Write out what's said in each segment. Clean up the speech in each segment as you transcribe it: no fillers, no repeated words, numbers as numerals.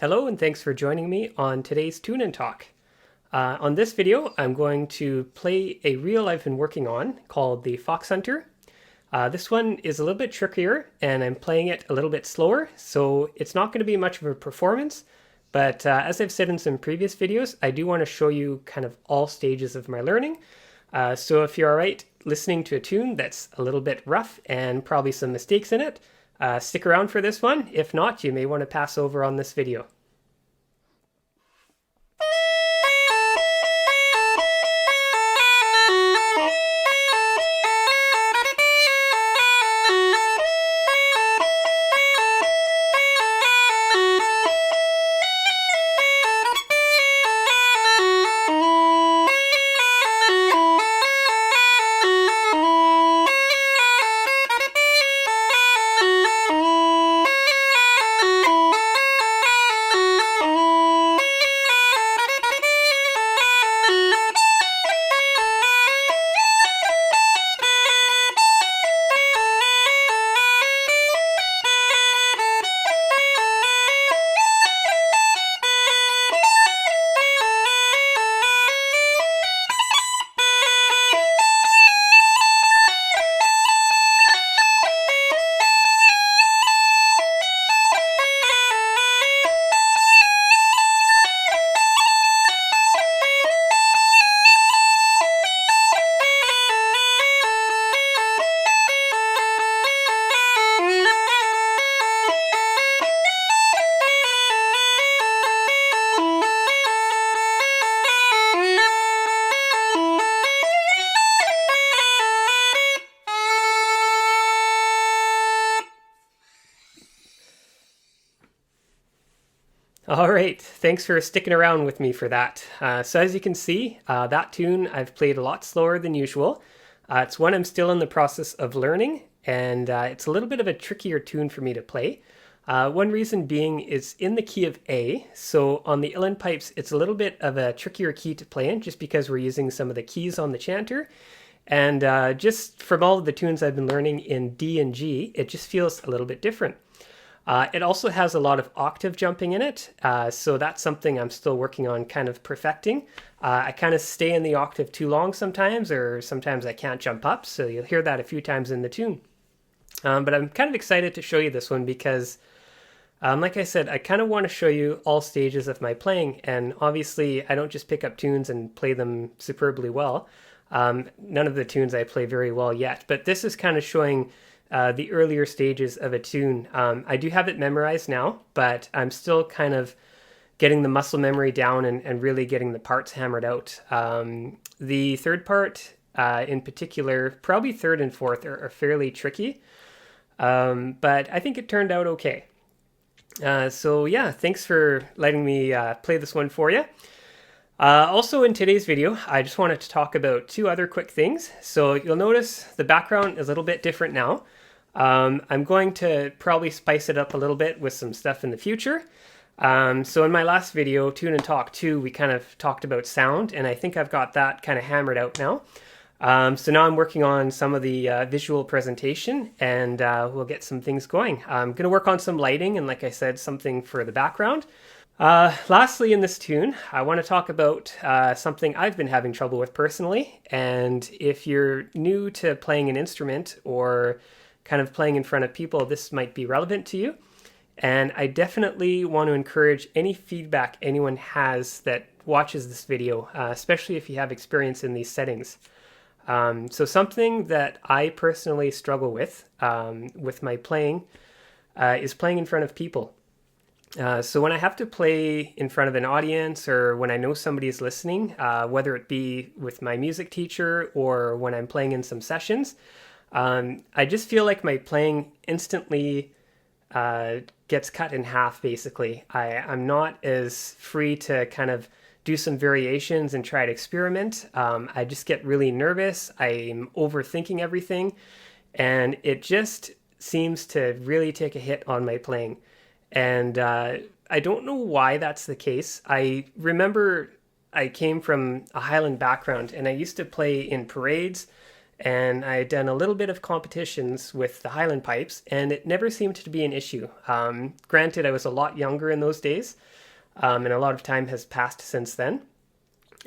Hello and thanks for joining me on today's Tune and Talk. On this video, I'm going to play a reel I've been working on called the Foxhunter. This one is a little bit trickier and I'm playing it a little bit slower, so it's not going to be much of a performance. But as I've said in some previous videos, I do want to show you kind of all stages of my learning. So if you're alright listening to a tune that's a little bit rough and probably some mistakes in it, stick around for this one. If not, you may want to pass over on this video. All right, thanks for sticking around with me for that. So as you can see, that tune I've played a lot slower than usual. It's one I'm still in the process of learning, and it's a little bit of a trickier tune for me to play. One reason being is in the key of A, so on the uilleann pipes it's a little bit of a trickier key to play in just because we're using some of the keys on the chanter. And just from all of the tunes I've been learning in D and G, it just feels a little bit different. It also has a lot of octave jumping in it, so that's something I'm still working on kind of perfecting. I kind of stay in the octave too long sometimes, or sometimes I can't jump up, so you'll hear that a few times in the tune. But I'm kind of excited to show you this one because, like I said, I kind of want to show you all stages of my playing, and obviously I don't just pick up tunes and play them superbly well. None of the tunes I play very well yet, but this is kind of showing the earlier stages of a tune. I do have it memorized now, but I'm still kind of getting the muscle memory down and really getting the parts hammered out. The third part in particular, probably third and fourth are fairly tricky, but I think it turned out okay. So yeah, thanks for letting me play this one for you. Also in today's video, I just wanted to talk about two other quick things. So you'll notice the background is a little bit different now. I'm going to probably spice it up a little bit with some stuff in the future. So in my last video, Tune and Talk 2, we kind of talked about sound, and I think I've got that kind of hammered out now. So now I'm working on some of the visual presentation, and we'll get some things going. I'm going to work on some lighting, and like I said, something for the background. Lastly, in this tune, I want to talk about something I've been having trouble with personally. And if you're new to playing an instrument or kind of playing in front of people, this might be relevant to you. And I definitely want to encourage any feedback anyone has that watches this video, especially if you have experience in these settings. So something that I personally struggle with my playing is playing in front of people. So when I have to play in front of an audience or when I know somebody is listening, whether it be with my music teacher or when I'm playing in some sessions, I just feel like my playing instantly gets cut in half, basically. I'm not as free to kind of do some variations and try to experiment. I just get really nervous. I'm overthinking everything, and it just seems to really take a hit on my playing. And I don't know why that's the case. I remember I came from a Highland background, and I used to play in parades and I had done a little bit of competitions with the Highland pipes, and it never seemed to be an issue. Granted, I was a lot younger in those days, and a lot of time has passed since then.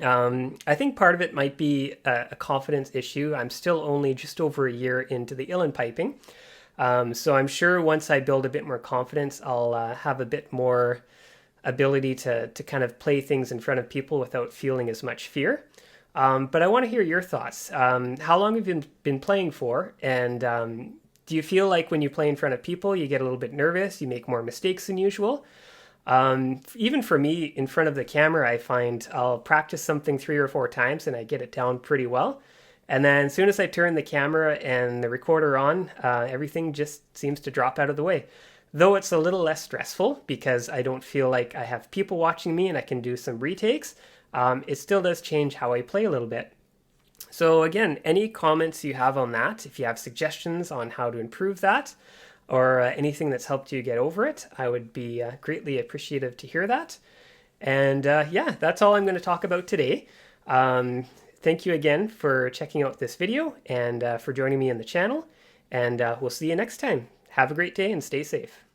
I think part of it might be a confidence issue. I'm still only just over a year into the uilleann piping. So I'm sure once I build a bit more confidence, I'll have a bit more ability to kind of play things in front of people without feeling as much fear. But I want to hear your thoughts. How long have you been playing for? And do you feel like when you play in front of people, you get a little bit nervous, you make more mistakes than usual? Even for me, in front of the camera, I find I'll practice something 3 or 4 times and I get it down pretty well. And then as soon as I turn the camera and the recorder on, everything just seems to drop out of the way. Though it's a little less stressful because I don't feel like I have people watching me and I can do some retakes, it still does change how I play a little bit. So again, any comments you have on that, if you have suggestions on how to improve that, or anything that's helped you get over it, I would be greatly appreciative to hear that. And yeah, that's all I'm going to talk about today. Thank you again for checking out this video and for joining me in the channel. And we'll see you next time. Have a great day and stay safe.